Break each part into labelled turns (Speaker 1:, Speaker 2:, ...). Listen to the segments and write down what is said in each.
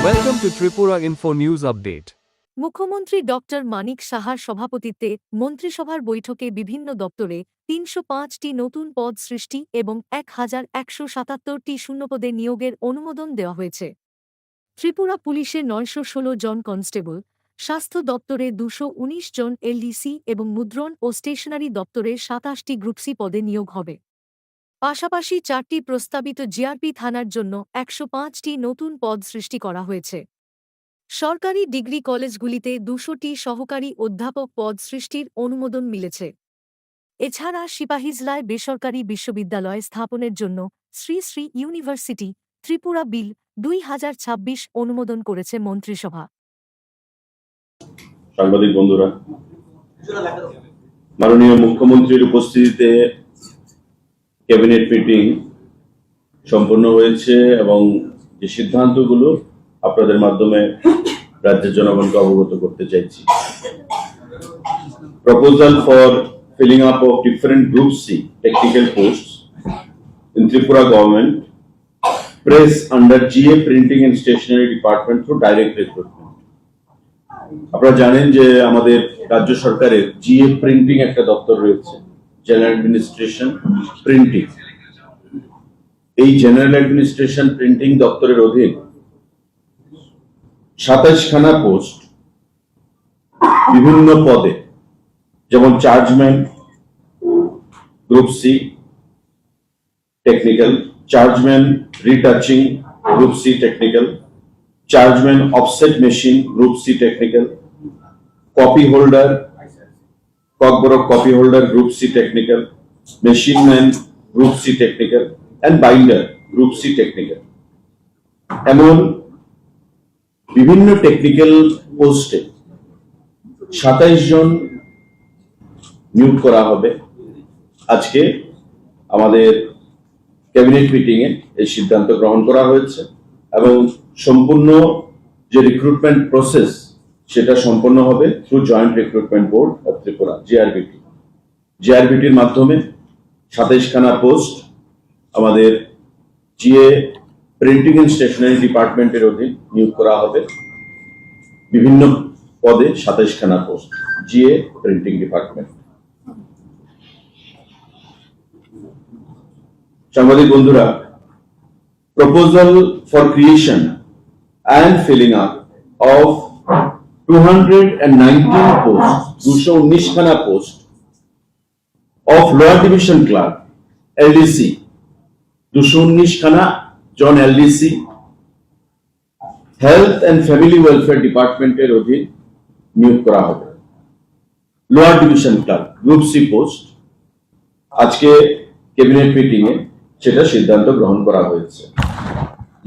Speaker 1: Welcome to Tripura Info News Update.
Speaker 2: মুখ্যমন্ত্রী doctor মানিক সাহার সভাপতিত্বে মন্ত্রিসভার বৈঠকে বিভিন্ন দপ্তরে ৩০৫টি নতুন পদ সৃষ্টি এবং ১,১৭৭টি শূন্যপদে নিয়োগের অনুমোদন দেওয়া হয়েছে। ত্রিপুরা পুলিশে ৯১৬ জন কনস্টেবল, স্বাস্থ্য দপ্তরে ২১৯ জন এলডিসি এবং মুদ্রণ ও স্টেশনারি দপ্তরের ২৭টি গ্রুপ সি পদে নিয়োগ হবে। পাশাপাশি ৪টি প্রস্তাবিত জিআরপি থানার জন্য ১০৫টি নতুন পদ সৃষ্টি করা হয়েছে। সরকারি ডিগ্রি কলেজগুলিতে ২০০টি সহকারী অধ্যাপক পদ সৃষ্টির অনুমোদন মিলেছে। এছাড়া সিপাহীজলায় বেসরকারি বিশ্ববিদ্যালয় স্থাপনের জন্য শ্রী শ্রী ইউনিভার্সিটি ত্রিপুরা বিল ২০২৬ অনুমোদন করেছে মন্ত্রিসভা।
Speaker 3: সাংবাদিক বন্ধুরা, মাননীয় মুখ্যমন্ত্রীর উপস্থিতিতে ক্যাবিনেট মিটিং সম্পন্ন হয়েছে এবং যে সিদ্ধান্তগুলো আপনাদের মাধ্যমে রাজ্যের জনগণকে অবগত করতে চাইছি। Proposal for filling up of different group C technical posts in Tripura government press under GA printing and stationery department through direct recruitment. আপনারা জানেন যে আমাদের রাজ্য সরকারের জিএ প্রিন্টিং একটা দপ্তর রয়েছে, জেনারেল অ্যাডমিনিস্ট্রেশন প্রিন্টিং। এই জেনারেল অ্যাডমিনিস্ট্রেশন প্রিন্টিং দপ্তরের অধীন ২৭খানা পোস্ট বিভিন্ন পদে, যেমন chargeman group C technical, chargeman retouching group C technical, chargeman offset machine group C technical, copy holder Kokborok copy holder group C technical, machine man group C technical and binder group C technical. এমন বিভিন্ন technical পোস্টে ২৭ জন নিয়োগ করা হবে। আজকে আমাদের cabinet meeting এ এই সিদ্ধান্ত গ্রহণ করা হয়েছে এবং সম্পূর্ণ যে রিক্রুটমেন্ট প্রসেস সেটা সম্পন্ন হবে through joint recruitment board of Tripura JRBT. জিআরবিটির মাধ্যমে ২৭খানা পোস্ট আমাদের জিএ প্রিন্টিং এন্ড স্টেশনারি ডিপার্টমেন্টের অধীন নিয়োগ করা হবে। বিভিন্ন পদে ২৭খানা পোস্ট জিএ প্রিন্টিং ডিপার্টমেন্ট। সাংবাদিক বন্ধুরা, proposal for creation and filling up of 219 post ২১৯খানা post of lower division clerk LDC ২১৯খানা জন LDC, health and family welfare ডিপার্টমেন্টের অধীন নিয়োগ করা হবে। Lower division clerk group C post আজকে ক্যাবিনেট মিটিং এ সেটা সিদ্ধান্ত গ্রহণ করা হয়েছে।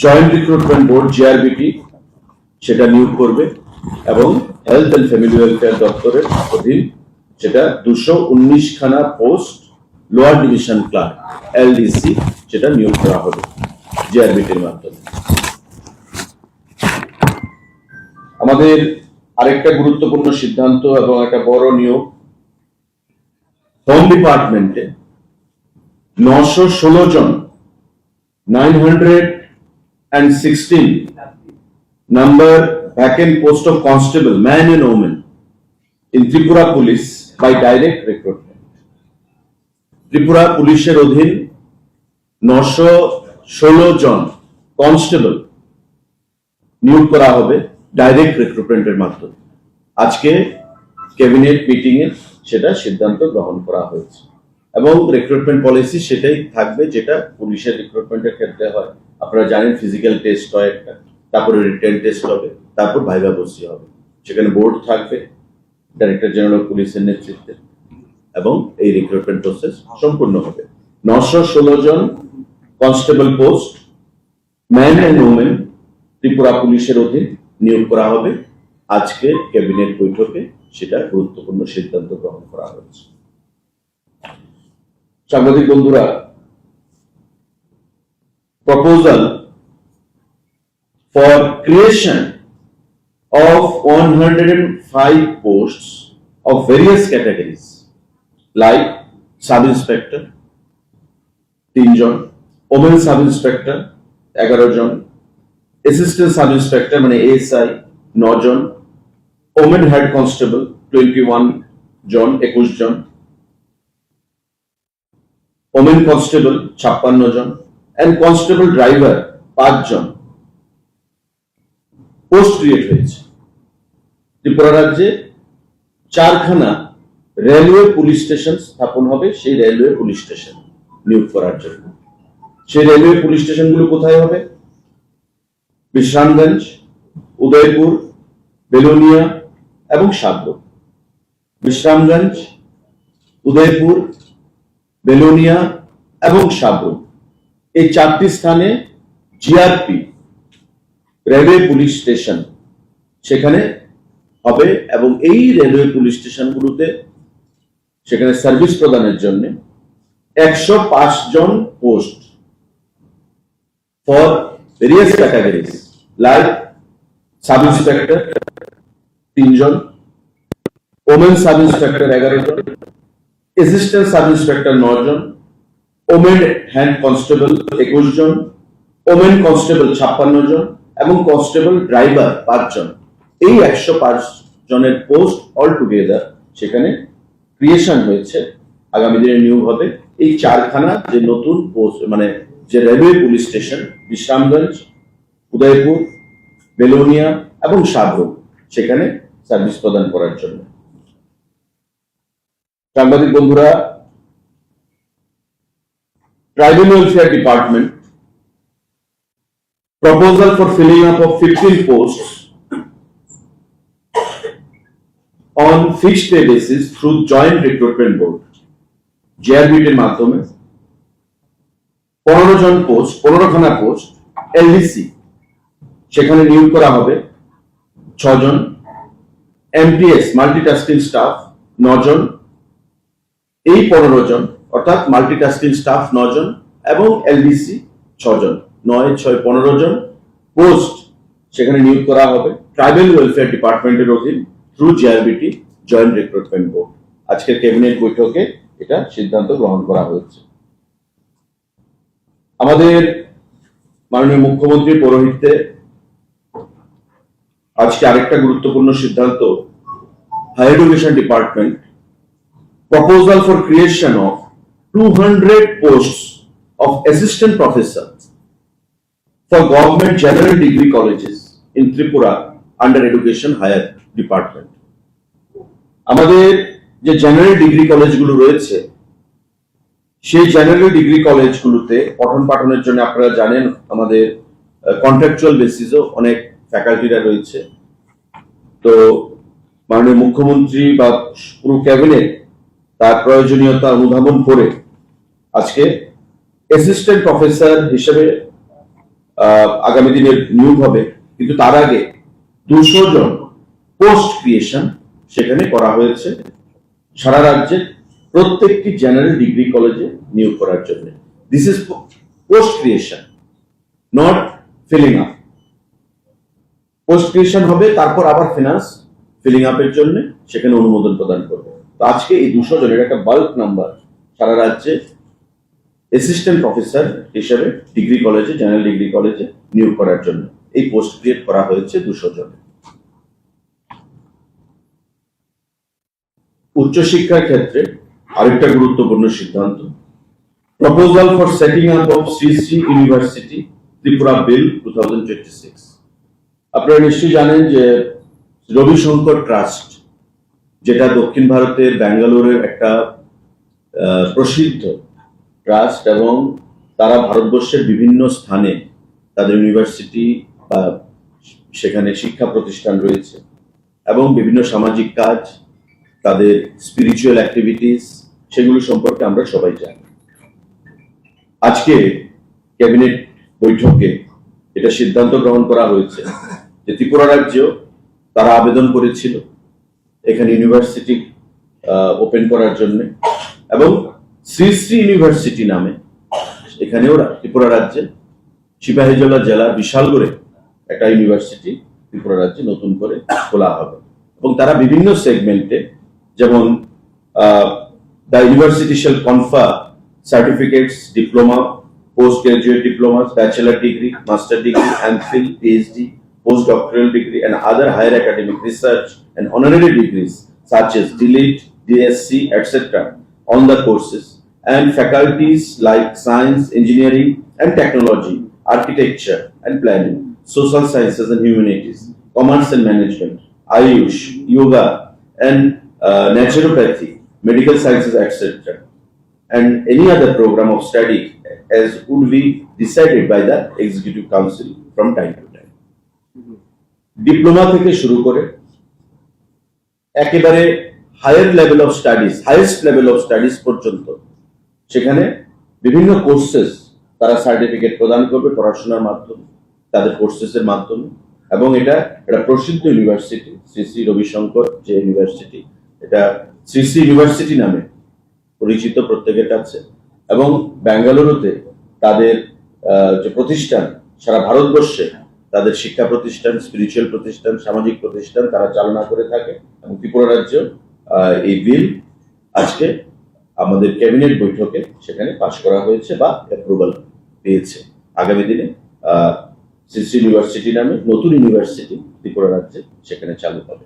Speaker 3: জয়েন্ট রিক্রুটমেন্ট বোর্ড জিআরবিটি সেটা নিয়োগ করবে এবং হেলথ এন্ড ফ্যামিলি ওয়েলফেয়ার দপ্তরের অধীন সেটা ২১৯খানা post lower division clerk LDC সেটা নিয়োগ করা হবে জিআরবিটির মাধ্যমে। আমাদের আরেকটা গুরুত্বপূর্ণ সিদ্ধান্ত এবং একটা বড় নিয়োগ, হোম ডিপার্টমেন্টে ৯১৬ জন 916 number vacant post of constable man and woman in Tripura Police by direct recruitment. Tripura পুলিশের অধীন ৯১৬ জন কনস্টেবল নিয়োগ করা হবে ডাইরেক্ট রিক্রুটমেন্টের মাধ্যমে। আজকে ক্যাবিনেট মিটিং এ সেটা সিদ্ধান্ত গ্রহণ করা হয়েছে এবং রিক্রুটমেন্ট পলিসি সেটাই থাকবে যেটা পুলিশের রিক্রুটমেন্টের ক্ষেত্রে হয়। আপনারা জানেন ফিজিক্যাল টেস্ট হয় একটা, তারপরে রিটেন টেস্ট হবে, তারপর ভাইভা বসি হবে। সেখানে বোর্ড থাকবে ডাইরেক্টর জেনারেল অফ পুলিশের নেতৃত্বে এবং এই রিক্রুটমেন্ট প্রসেস সম্পূর্ণ হবে। ৯১৬ জন constable post man and women Tripura পুলিশের অধীন নিয়োগ করা হবে। আজকে ক্যাবিনেট বৈঠকে সেটা গুরুত্বপূর্ণ সিদ্ধান্ত গ্রহণ করা হয়েছে। সাংবাদিক বন্ধুরা, proposal for creation of 105 posts of various categories like sub-inspector 3 জন, women sub-inspector 11 জন, অ্যাসিস্ট্যান্ট সাব ইন্সপেক্টর মানে এএসআই 9 জন, ওমেন হেড কনস্টেবল 21 জন 21 জন, ওমেন কনস্টেবল 56 জন এন্ড কনস্টেবল ড্রাইভার 5 জন পোস্ট ক্রিয়েট হয়েছে। ত্রিপুরা রাজ্যে 4খানা রেলওয়ে পুলিশ স্টেশন স্থাপন হবে সেই রেলওয়ে পুলিশ স্টেশন নিয়োগ করার জন্য। সেই রেলওয়ে পুলিশ স্টেশনগুলো কোথায় হবে? বিশ্রামগঞ্জ, উদয়পুর, বেলোনিয়া এবং সাবরুম। বিশ্রামগঞ্জ, উদয়পুর, বেলোনিয়া এবং সাবরুম এই 4টি স্থানে জিআরপি রেলওয়ে পুলিশ স্টেশন সেখানে হবে এবং এই রেলওয়ে পুলিশ স্টেশনগুলোতে সেখানে সার্ভিস প্রদানের জন্য 105 জন post for various categories like sub inspector 3 জন, ওমেন সাব ইন্সপেক্টর 11 জন, অ্যাসিস্ট্যান্ট সাব ইন্সপেক্টর 9 জন, ওমেন হ্যান্ড কনস্টেবল 21 জন, ওমেন কনস্টেবল 56 জন এবং কনস্টেবল ড্রাইভার 5 জন। এই 105 জনের পোস্ট অল টুগেদার সেখানে ক্রিয়েশন হয়েছে, আগামী দিনে নিয়োগ হবে। এই 4খানা যে নতুন পোস্ট মানে যে railway police station Bishramganj, Udaipur, Belonia এবং সাবরুম সেখানে সার্ভিস প্রদান করার জন্য। সাংবাদিক বন্ধুরা, tribal welfare department proposal for filling up of 15 posts on fixed pay basis through joint recruitment board JRBT এর মাধ্যমে 15 জন পোস্ট 15খানা পোস্ট এলডিসি সেখানে নিয়োগ করা হবে 6 জন, এমটিএস মাল্টিটাস্কিং স্টাফ 9 জন। এই 15 জন অর্থাৎ মাল্টিটাস্কিং স্টাফ 9 জন এবং এলডিসি 6 জন, 9, 6, 15 জন পোস্ট সেখানে নিয়োগ করা হবে ট্রাইবাল ওয়েলফেয়ার ডিপার্টমেন্টের অধীন through GRBT joint recruitment board. আজকের ক্যাবিনেট বৈঠকে এটা সিদ্ধান্ত গ্রহণ করা হয়েছে। আমাদের মাননীয় মুখ্যমন্ত্রীর পৌরোহিত্যে আজকে আরেকটা গুরুত্বপূর্ণ সিদ্ধান্ত, higher education department proposal for creation of 200 posts of assistant professors for government general degree colleges in Tripura under education higher department. আমাদের যে জেনারেল ডিগ্রি কলেজগুলো রয়েছে সেই জেনারেল ডিগ্রি কলেজগুলোতে পঠন পাঠনের জন্য আপনারা জানেন আমাদের কন্ট্রাকচুয়াল বেসিসও অনেক ফ্যাকাল্টিরা রয়েছে। তো মাননীয় মুখ্যমন্ত্রী বা পুরো ক্যাবিনেট তার প্রয়োজনীয়তা অনুধাবন করে আজকে অ্যাসিস্ট্যান্ট প্রফেসর হিসেবে আগামী দিনে নিয়োগ হবে, কিন্তু তার আগে 200 জন পোস্ট ক্রিয়েশন সেখানে করা হয়েছে সারা রাজ্যে প্রত্যেকটি জেনারেল ডিগ্রি কলেজে নিয়োগ করার জন্য। This is post creation, not filling up. Post creation হবে, তারপর আবার ফিনান্স ফিলিং আপের জন্য সেখানে অনুমোদন প্রদান করবে। তো আজকে এই 200 জনের একটা বাল্ক নাম্বার সারা রাজ্যে অ্যাসিস্ট্যান্ট প্রফেসর হিসেবে ডিগ্রি কলেজে জেনারেল ডিগ্রি কলেজে নিয়োগ করার জন্য এই পোস্ট ক্রিয়েট করা হয়েছে 200 জন। উচ্চশিক্ষার ক্ষেত্রে আরেকটা গুরুত্বপূর্ণ সিদ্ধান্ত, proposal for setting up of Shri Shri university Tripura bill 2026। আপনারা নিশ্চয়ই জানেন যে রবিশঙ্কর ট্রাস্ট, যেটা দক্ষিণ ভারতের ব্যাঙ্গালোরের একটা প্রসিদ্ধ ট্রাস্ট এবং তারা ভারতবর্ষের বিভিন্ন স্থানে তাদের ইউনিভার্সিটি বা সেখানে শিক্ষা প্রতিষ্ঠান রয়েছে এবং বিভিন্ন সামাজিক কাজ, তাদের স্পিরিচুয়াল অ্যাক্টিভিটিস সেগুলো সম্পর্কে আমরা সবাই জানি। আজকে ক্যাবিনেট বৈঠকে এটা সিদ্ধান্ত গ্রহণ করা হয়েছে যে ত্রিপুরা রাজ্যেও তারা আবেদন করেছিল এখানে ইউনিভার্সিটি ওপেন করার জন্য এবং শ্রী শ্রী ইউনিভার্সিটি নামে এখানেও ত্রিপুরা রাজ্যে সিপাহীজলা জেলার বিশালগড়ে একটা ইউনিভার্সিটি ত্রিপুরা রাজ্যে নতুন করে খোলা হবে এবং তারা বিভিন্ন সেগমেন্টে, যেমন the university shall কনফার certificates, diploma postgraduate diplomas, bachelor degree, master degree, MPhil, PhD, postdoctoral degree, and other higher academic research and honorary degrees such as DLET, DSc, etc. on the courses, and faculties like science, engineering and technology, architecture and planning, social sciences and humanities, commerce and management, Ayush, yoga and naturopathy, medical sciences, etc. and any other program of study as would be decided by the Executive Council from time to time. Diploma থেকে শুরু করে একেবারে higher level of studies, highest level of studies পর্যন্ত সেখানে বিভিন্ন courses তারা certificate প্রদান করবে পড়াশোনার মাধ্যমে, তাদের কোর্সেসের মাধ্যমে। এবং এটা একটা প্রসিদ্ধ ইউনিভার্সিটি, শ্রী শ্রী রবিশঙ্কর যে ইউনিভার্সিটি, এটা শ্রী শ্রী ইউনিভার্সিটি নামে পরিচিত প্রত্যেকের কাছে। এবং বেঙ্গালুরুতে তাদের যে প্রতিষ্ঠান, সারা ভারতবর্ষে তাদের শিক্ষা প্রতিষ্ঠান, স্পিরিচুয়াল প্রতিষ্ঠান, সামাজিক প্রতিষ্ঠান তারা চালনা করে থাকে। এবং ত্রিপুরা রাজ্য এই বিল আজকে আমাদের ক্যাবিনেট বৈঠকে সেখানে পাশ করা হয়েছে বা অ্যাপ্রুভাল পেয়েছে। আগামী দিনে শ্রী শ্রী ইউনিভার্সিটি নামে নতুন ইউনিভার্সিটি ত্রিপুরা রাজ্যে সেখানে চালু হবে।